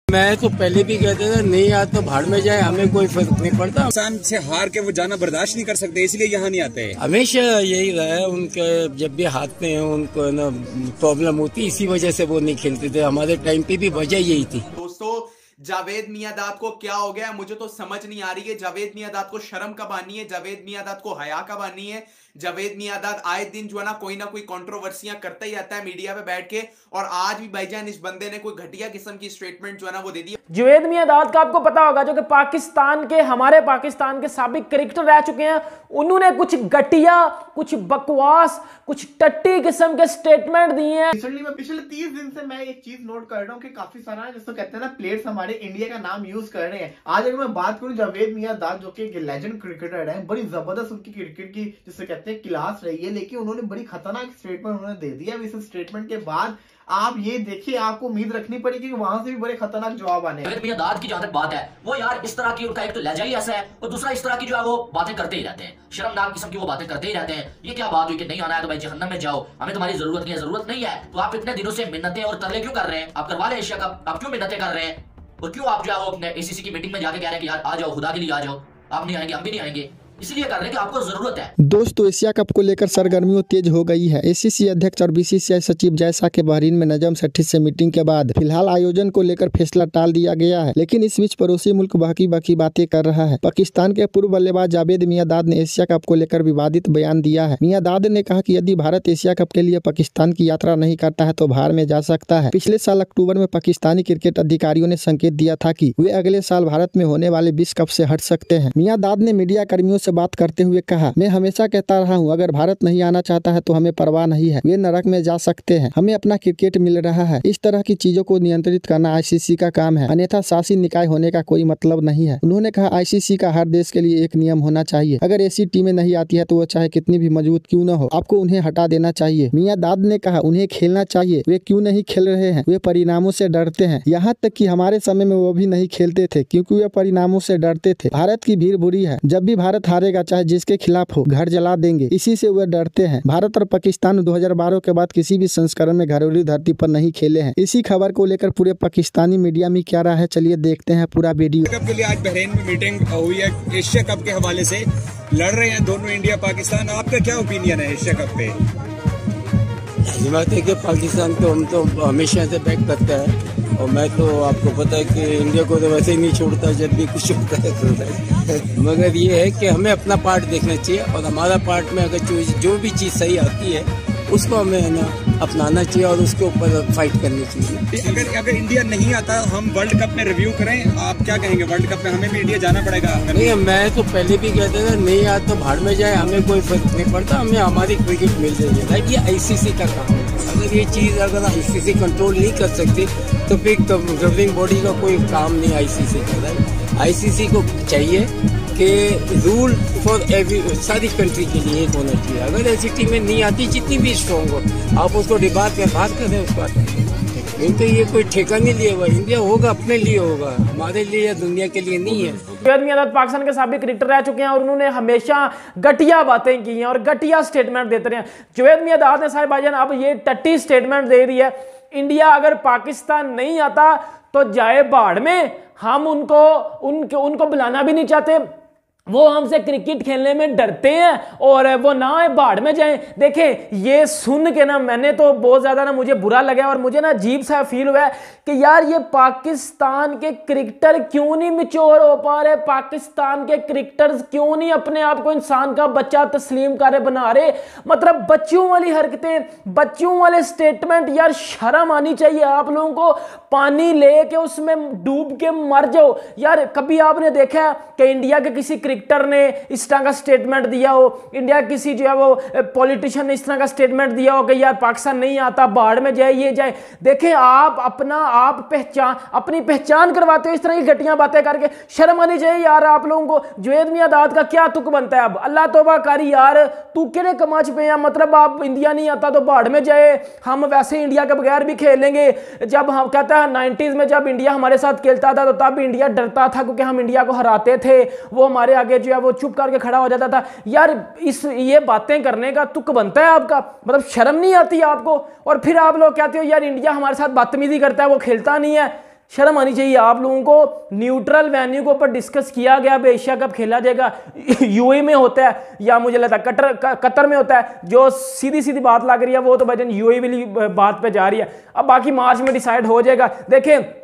मैं तो पहले भी कहता था नहीं आता तो भाड़ में जाए, हमें कोई फर्क नहीं पड़ता। इंसान से हार के वो जाना बर्दाश्त नहीं कर सकते, इसलिए यहाँ नहीं आते। हमेशा यही रहा है उनके, जब भी हाथ में उनको ना प्रॉब्लम होती, इसी वजह से वो नहीं खेलते थे। हमारे टाइम पे भी वजह यही थी। दोस्तों, जावेद मियांदाद को क्या हो गया मुझे तो समझ नहीं आ रही है। जावेद मियांदाद को शर्म कब आनी है, जावेद मियांदाद को हया कब आनी है। जावेद मियांदाद आए दिन जो है ना कोई कंट्रोवर्सियां करता ही आता है मीडिया पे बैठ के, और आज भी भाईजान इस बंदे ने कोई घटिया किस्म की स्टेटमेंट जो है ना वो दे दी। जावेद मियांदाद का आपको पता होगा, जो कि हमारे पाकिस्तान के साबिक क्रिकेटर रह चुके हैं, उन्होंने कुछ घटिया, कुछ बकवास, कुछ टट्टी किस्म के स्टेटमेंट दिए हैं। पिछले 30 दिन से मैं एक चीज नोट कर रहा हूँ कि काफी सारा जिसको कहते हैं ना प्लेयर्स हमारे इंडिया का नाम यूज कर रहे हैं। आज अगर मैं बात करूं जावेद मियांदाद जो कि एक लेजेंड क्रिकेटर है, बड़ी जबरदस्त उनकी क्रिकेट की जिसे कहते हैं क्लास रही है, लेकिन उन्होंने बड़ी खतरनाक स्टेटमेंट उन्होंने दे दिया। इस स्टेटमेंट के बाद आप ये देखिए, आपको उम्मीद रखनी पड़ेगी कि वहां से भी बड़े खतरनाक जवाब आने। जावेद मियांदाद की जहां तक बात है, वो यार इस तरह की उनका एक तो लहजा ही ऐसा है, और दूसरा इस तरह की जो है वो बातें करते ही रहते हैं, शर्मनाक किस्म की वो बातें करते ही रहते हैं। ये क्या बात हुई कि नहीं आना है तो भाई जहन्नम में जाओ, हमें तुम्हारी जरूरत नहीं है। तो आप इतने दिनों से मिन्नतें और तरले क्यों कर रहे हैं? आप करवा ले एशिया कप, आप क्यों मिन्नतें कर रहे हैं? और क्यों आप जो है वो एसीसी की मीटिंग में जाके कह रहे हैं कि यार आ जाओ, खुदा के लिए आ जाओ, आप नहीं आएंगे हम भी नहीं आएंगे, इसलिए कर रहे हैं कि आपको जरूरत है। दोस्तों, एशिया कप को लेकर सरगर्मियों तेज हो गई है। एसीसी अध्यक्ष और बीसीसीआई सचिव जैसा के बहरीन में नजम सेठी से मीटिंग के बाद फिलहाल आयोजन को लेकर फैसला टाल दिया गया है, लेकिन इस बीच पड़ोसी मुल्क बाकी बातें कर रहा है। पाकिस्तान के पूर्व बल्लेबाज जावेद मियांदाद ने एशिया कप को लेकर विवादित बयान दिया है। मियांदाद ने कहा कि यदि भारत एशिया कप के लिए पाकिस्तान की यात्रा नहीं करता है तो बाहर में जा सकता है। पिछले साल अक्टूबर में पाकिस्तानी क्रिकेट अधिकारियों ने संकेत दिया था कि वे अगले साल भारत में होने वाले विश्व कप से हट सकते हैं। मियांदाद ने मीडिया कर्मियों से बात करते हुए कहा, मैं हमेशा कहता रहा हूं, अगर भारत नहीं आना चाहता है तो हमें परवाह नहीं है, वे नरक में जा सकते हैं, हमें अपना क्रिकेट मिल रहा है। इस तरह की चीजों को नियंत्रित करना आईसीसी का काम है, अन्यथा शासी निकाय होने का कोई मतलब नहीं है। उन्होंने कहा, आईसीसी का हर देश के लिए एक नियम होना चाहिए, अगर ऐसी टीमें नहीं आती है तो वो चाहे कितनी भी मजबूत क्यों न हो, आपको उन्हें हटा देना चाहिए। मियांदाद ने कहा, उन्हें खेलना चाहिए, वे क्यों नहीं खेल रहे हैं? वे परिणामों से डरते हैं, यहाँ तक कि हमारे समय में वो भी नहीं खेलते थे क्योंकि वे परिणामों से डरते थे। भारत की भीड़ बुरी है, जब भी भारत हारेगा चाहे जिसके खिलाफ हो, घर जला देंगे, इसी से वे डरते हैं। भारत और पाकिस्तान 2012 के बाद किसी भी संस्करण में घरेलू धरती पर नहीं खेले हैं। इसी खबर को लेकर पूरे पाकिस्तानी मीडिया में क्या रहा है, चलिए देखते हैं पूरा वीडियो। कप के लिए आज बहरीन में मीटिंग हुई है, एशिया कप के हवाले से लड़ रहे हैं दोनों इंडिया पाकिस्तान। आपका क्या ओपिनियन है एशिया कप पे? बात है कि पाकिस्तान को हम तो हमेशा से बैक करते हैं, और मैं तो आपको पता है कि इंडिया को तो वैसे ही नहीं छोड़ता, जब भी कुछ होता है तो मगर ये है कि हमें अपना पार्ट देखना चाहिए, और हमारा पार्ट में अगर जो भी चीज़ सही आती है उसको हमें ना अपनाना चाहिए और उसके ऊपर फाइट करनी चाहिए। अगर इंडिया नहीं आता, हम वर्ल्ड कप में रिव्यू करें, आप क्या कहेंगे? वर्ल्ड कप में हमें भी इंडिया जाना पड़ेगा? नहीं, मैं तो पहले भी कहता था नहीं आता तो भाड़ में जाए, हमें कोई फर्क नहीं पड़ता, हमें हमारी क्रिकेट मिल जाएगी। लाइक ये आईसीसी का काम है, अगर ये चीज़ अगर आईसीसी कंट्रोल नहीं कर सकती तो फिर गवर्निंग बॉडी का कोई काम नहीं आईसीसी का। आईसीसी को चाहिए कि रूल फॉर एवरी सारी कंट्री के लिए एक होना चाहिए। अगर ऐसी टीमें नहीं आती जितनी भी स्ट्रॉन्ग हो, आप उसको डिबाट में बात करें उस बात में, तो ये कोई ठेका नहीं लिया हुआ। इंडिया होगा अपने लिए होगा, हमारे लिए या दुनिया के लिए नहीं है। जावेद मियांदाद पाकिस्तान के साबिक क्रिकेटर रह चुके हैं और उन्होंने हमेशा घटिया बातें की हैं और घटिया स्टेटमेंट देते रहे हैं। जावेद मियांदाद ने साहब भाईजान अब ये टट्टी स्टेटमेंट दे दी है, इंडिया अगर पाकिस्तान नहीं आता तो जाए बाढ़ में, हम उनको बुलाना भी नहीं चाहते, वो हमसे क्रिकेट खेलने में डरते हैं और वो ना बाढ़ में जाएं। देखें, ये सुन के ना मैंने तो बहुत ज़्यादा ना मुझे बुरा लगा और मुझे ना अजीब सा फील हुआ है कि यार ये पाकिस्तान के क्रिकेटर क्यों नहीं मैच्योर हो पा रहे, पाकिस्तान के क्रिकेटर्स क्यों नहीं अपने आप को इंसान का बच्चा तस्लीम कर बना रहे। मतलब बच्चों वाली हरकतें, बच्चों वाले स्टेटमेंट, यार शर्म आनी चाहिए आप लोगों को। पानी ले के उसमें डूब के मर जाओ। यार कभी आपने देखा कि इंडिया के किसी क्रिकेटर ने इस तरह का स्टेटमेंट दिया हो, इंडिया किसी जो है वो पॉलिटिशियन ने इस तरह का स्टेटमेंट दिया हो कि यार पाकिस्तान नहीं आता, बाढ़ में जाए, ये जाए। देखें, आप अपनी पहचान करवाते हो इस तरह की घटिया बातें करके, शर्म आनी चाहिए यार आप लोगों को। जावेद मियांदाद का क्या तुक बनता है? अब अल्लाह तौबा करी यार, तू केड़े कमाच पे है? मतलब आप इंडिया नहीं आता तो बाढ़ में जाए, हम वैसे इंडिया के बगैर भी खेल लेंगे। जब हम कहता है 90s में जब इंडिया हमारे साथ खेलता था तो तब इंडिया डरता था क्योंकि हम इंडिया को हराते थे, वो हमारे आगे जो है वो चुप करके खड़ा हो जाता था। यार ये बातें करने का तुक बनता है आपका? मतलब शर्म नहीं आती आपको? और फिर आप लोग कहते हो यार इंडिया हमारे साथ बदतमीजी करता है, वो खेलता नहीं है। शर्म आनी चाहिए आप लोगों को। न्यूट्रल वेन्यू के ऊपर डिस्कस किया गया, अब एशिया कप खेला जाएगा, यूएई में होता है या मुझे लगता है कतर में होता है। जो सीधी सीधी बात लग रही है वो तो भाईजान यूएई वाली बात पे जा रही है। अब बाकी मार्च में डिसाइड हो जाएगा। देखें,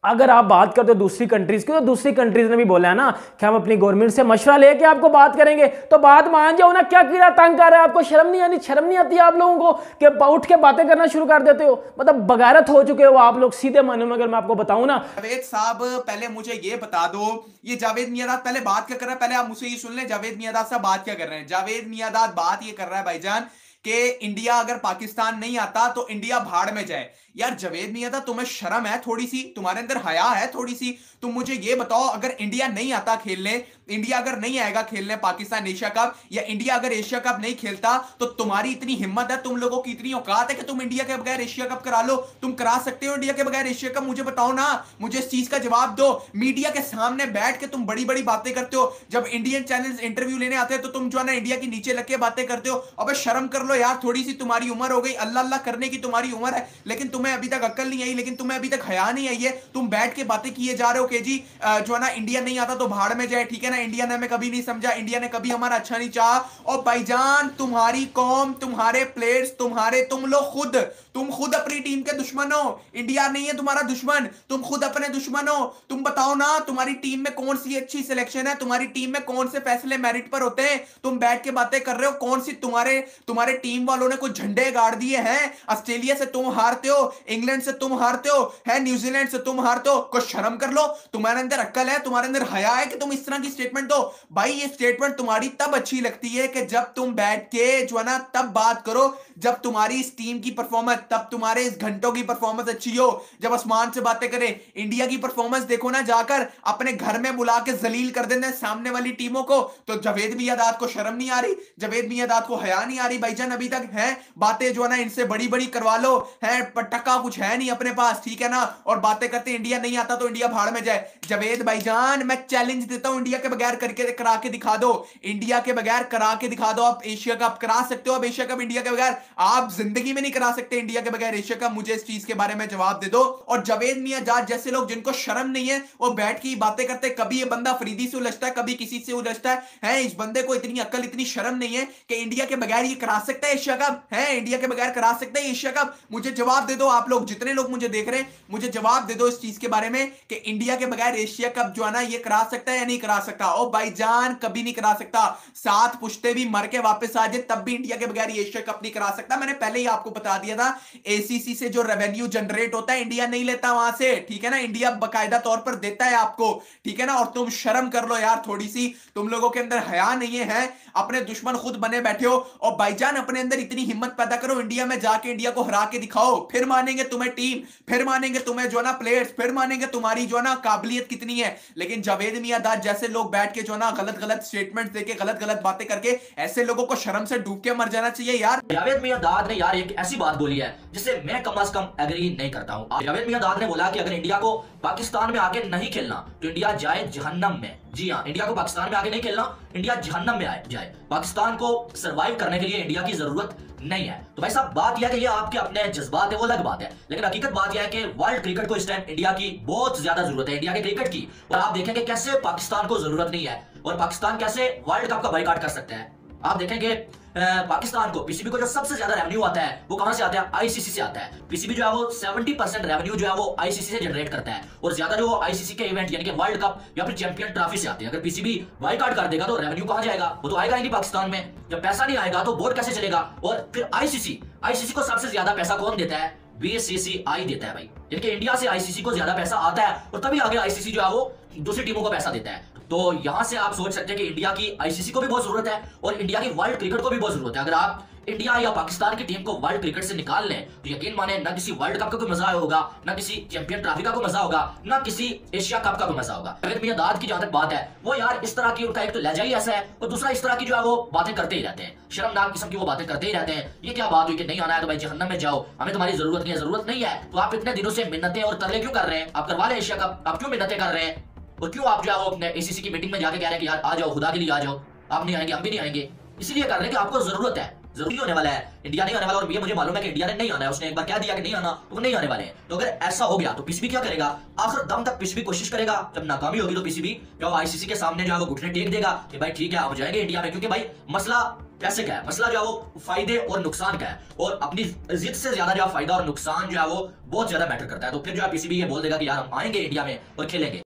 अगर आप बात करते हो दूसरी कंट्रीज की, तो दूसरी कंट्रीज ने भी बोला है ना कि हम अपनी गवर्नमेंट से मशवरा लेके आपको बात करेंगे, तो बात मान जाओ ना। क्या कीड़ा तंग कर रहा है आपको? शर्म नहीं आनी? शर्म नहीं आती आप लोगों को कि उठ के बातें करना शुरू कर देते हो? मतलब बगैरत हो चुके हो आप लोग सीधे मानों में, अगर मैं आपको बताऊं ना। जावेद साहब पहले मुझे ये बता दो, ये जावेद मियांदाद पहले बात क्या कर रहा है, पहले आप मुझे ये सुन लें, जावेद मियांदाद साहब बात क्या कर रहे हैं। जावेद मियांदाद बात ये कर रहा है भाईजान कि इंडिया अगर पाकिस्तान नहीं आता तो इंडिया भाड़ में जाए। यार जावेद मियांदाद, तुम्हें शर्म है थोड़ी सी? तुम्हारे अंदर हया है थोड़ी सी? तुम मुझे ये बताओ, अगर इंडिया नहीं आता खेलने, इंडिया अगर नहीं आएगा खेलने पाकिस्तान एशिया कप, या इंडिया अगर एशिया कप नहीं खेलता, तो तुम्हारी इतनी हिम्मत है, तुम लोगों की इतनी औकात है कि तुम इंडिया के बगैर एशिया कप करा लो? तुम करा सकते हो इंडिया के बगैर एशिया कप? मुझे बताओ ना, मुझे इस चीज का जवाब दो। मीडिया के सामने बैठ के तुम बड़ी बड़ी बातें करते हो, जब इंडियन चैनल्स इंटरव्यू लेने आते हैं तो तुम जो है ना इंडिया के नीचे लग के बातें करते हो। अबे शर्म कर लो यार थोड़ी सी, तुम्हारी उम्र हो गई, अल्लाह अल्लाह करने की तुम्हारी उम्र है, लेकिन तुम्हें अभी तक अक्ल नहीं आई, लेकिन तुम्हें अभी तक हया नहीं आई है। तुम बैठ के बातें किए जा रहे हो कि जी जो है ना इंडिया नहीं आता तो भाड़ में जाए, ठीक है ना, इंडिया ने हमें कभी नहीं समझा, इंडिया ने कभी हमारा अच्छा नहीं चाहा। और भाईजान तुम्हारी कौम, तुम्हारे प्लेयर्स, तुम लोग तुम खुद अपनी टीम के दुश्मन हो। इंडिया नहीं है तुम्हारा दुश्मन, तुम खुद अपने दुश्मन हो। तुम बताओ ना, तुम्हारी टीम में कौन सी अच्छी सिलेक्शन है, तुम्हारी टीम में कौन से फैसले मेरिट पर होते हैं? तुम बैठ के बातें कर रहे हो, कौन सी तुम्हारे टीम वालों ने कुछ झंडे गाड़ दिए हैं? ऑस्ट्रेलिया से तुम हारते हो, इंग्लैंड से तुम हारते हो, है न्यूजीलैंड से तुम हारते हो। कुछ शर्म कर लो, तुम्हारे अंदर अक्ल है, तुम्हारे अंदर हया है कि तुम इस तरह की स्टेटमेंट दो? भाई ये स्टेटमेंट तुम्हारी तब अच्छी लगती है कि जब तुम बैठ के जो है ना तब बात करो, जब तुम्हारी इस टीम की परफॉर्मेंस, तब तुम्हारे इस घंटों की परफॉर्मेंस अच्छी हो, जब आसमान से बातें करें। इंडिया की परफॉर्मेंस देखो ना, जाकर अपने घर में बुला के जलील कर देना सामने वाली टीमों को। तो जावेद मियांदाद को शर्म नहीं आ रही? जावेद मियांदाद को हया नहीं आ रही भाईजान? अभी तक है बातें जो है ना इनसे बड़ी बड़ी करवा लो, है टका कुछ है नहीं अपने पास, ठीक है ना, और बातें करते इंडिया नहीं आता तो इंडिया भाड़ में जाए। जावेद भाईजान मैं चैलेंज देता हूं, इंडिया के बगैर करके करा के दिखा दो, इंडिया के बगैर करा के दिखा दो। आप एशिया कप करा सकते हो, अब एशिया कप इंडिया के बगैर आप जिंदगी में नहीं करा सकते, इंडिया के बगैर एशिया कप। मुझे इस चीज के बारे में जवाब दे दो। और जावेद मियांदाद जैसे लोग जिनको शर्म नहीं है, वो बैठ के बातें करते, कभी ये बंदा फरीदी से उलझता है, कभी किसी से उलझता है। इस बंदे को इतनी अक्ल, इतनी शर्म नहीं है कि इंडिया के बगैर ये करा सकता है एशिया कप? है इंडिया के बगैर करा सकता है एशिया कप? मुझे जवाब दे दो आप लोग, जितने लोग मुझे देख रहे हैं, मुझे जवाब दे दो इस चीज के बारे में कि इंडिया के बगैर एशिया कप जो है ना ये करा सकता है या नहीं करा सकता? ओ भाईजान कभी नहीं करा सकता। 7 पुश्ते भी मर के वापस आ जाए तब भी इंडिया के बगैर एशिया कप नहीं करा सकता। मैंने पहले ही आपको बता दिया था, एसीसी से जो रेवेन्यू जनरेट होता है इंडिया नहीं लेता वहां से, ठीक है ना, इंडिया बकायदा तौर पर देता है आपको, ठीक है ना। और तुम शर्म कर लो यार थोड़ी सी, तुम लोगों के अंदर हया नहीं है, अपने दुश्मन खुद बने बैठे हो। और भाईजान अपने अंदर इतनी हिम्मत पैदा करो, इंडिया में जाके इंडिया को हरा के दिखाओ, फिर मानेंगे तुम्हें टीम, फिर मानेंगे तुम्हें जो ना प्लेयर्स, फिर मानेंगे तुम्हारी जो ना काबिलियत कितनी है। लेकिन जावेद मियांदाद जैसे लोग बैठ के जो ना गलत स्टेटमेंट देके, गलत बातें करके, ऐसे लोगों को शर्म से डूब के मर जाना चाहिए यार। जावेद मियांदाद ने यार एक ऐसी बात बोली है जिससे मैं कम से कम एग्री नहीं करता हूं। जावेद मियांदाद ने बोला कि अगर इंडिया को पाकिस्तान में आके नहीं खेलना तो इंडिया जाए जहन्नम में। जी हाँ, इंडिया को पाकिस्तान में आके नहीं खेलना, इंडिया जहन्नम में जाए। पाकिस्तान को सरवाइव करने के लिए इंडिया की जरूरत नहीं है। तो भाई साहब बात यह है कि ये आपके अपने जज्बात है, वो अलग बात है, लेकिन हकीकत बात यह है कि वर्ल्ड क्रिकेट को इस टाइम इंडिया की बहुत ज्यादा जरूरत है, इंडिया के क्रिकेट की। और आप देखेंगे कैसे पाकिस्तान को जरूरत नहीं है और पाकिस्तान कैसे वर्ल्ड कप का बायकॉट कर सकते हैं। आप देखेंगे पाकिस्तान को, पीसीबी को जो सबसे ज्यादा रेवेन्यू आता है वो कहां से आता है? आईसीसी से आता है। पीसीबी जो है वो 70% रेवेन्यू जो है वो आईसीसी से जनरेट करता है, और ज्यादा जो आईसीसी के इवेंट यानी कि वर्ल्ड कप या फिर चैंपियन ट्रॉफी से आते हैं। अगर पीसीबी बायकॉट कर देगा तो रेवेन्यू कहां जाएगा? वो तो आएगा ही नहीं पाकिस्तान में। जब पैसा नहीं आएगा तो बोर्ड कैसे चलेगा? और फिर आईसीसी को सबसे ज्यादा पैसा कौन देता है? बीसीसीआई देता है भाई, यानी कि इंडिया से आईसीसी को ज्यादा पैसा आता है और तभी आगे आईसीसी जो है वो दूसरी टीमों को पैसा देता है। तो यहां से आप सोच सकते हैं कि इंडिया की आईसीसी को भी बहुत जरूरत है और इंडिया की वर्ल्ड क्रिकेट को भी बहुत जरूरत है। अगर आप इंडिया या पाकिस्तान की टीम को वर्ल्ड क्रिकेट से निकाल लें तो यकीन माने ना किसी वर्ल्ड कप का कोई मजा होगा, ना किसी चैंपियन ट्रॉफी का कोई मजा होगा, ना किसी एशिया कप का कोई मजा होगा। जावेद मियांदाद की जहां तक बात है वो यार इस तरह की, उनका एक तो लहजा ही ऐसा है और दूसरा इस तरह की जो है वो बातें करते ही रहते हैं, शर्मनाक किस्म की वो बातें करते ही रहते हैं। ये क्या बात हुई कि नहीं आना है तो भाई जहन्नम में जाओ, हमें तुम्हारी जरूरत नहीं है। तो आप इतने दिनों से मिन्नतें और तरले क्यों कर रहे हैं? आप करवा लें एशिया कप, आप क्यों मिन्नतें कर रहे हैं? और क्यों आप जो है वो अपने एसीसी की मीटिंग में जाके कह रहे हैं कि यार आ जाओ, खुदा के लिए आ जाओ, आप नहीं आएंगे, हम भी नहीं आएंगे? इसलिए कर रहे हैं कि आपको जरूरत है, जरूरी होने वाला है, इंडिया नहीं आने वाला। और ये मुझे मालूम है कि इंडिया ने नहीं आना है, उसने एक बार कह दिया कि नहीं आना तो वो नहीं आने वाले हैं। तो अगर ऐसा हो गया तो पीसीबी क्या करेगा, आखिर दम तक पीसीबी कोशिश करेगा। जब नाकामी होगी तो पीसीबी जो आईसीसी के सामने जो है वो घुटने टेक देगा कि भाई ठीक है आप जाएंगे इंडिया में, क्योंकि भाई मसला पैसे का है, मसला जो है वो फायदे और नुकसान का है, और अपनी जिद से ज्यादा जो फायदा और नुकसान जो है वो बहुत ज्यादा मैटर करता है। तो फिर जो है पीसीबी ये बोल देगा कि यार हम आएंगे इंडिया में और खेलेंगे।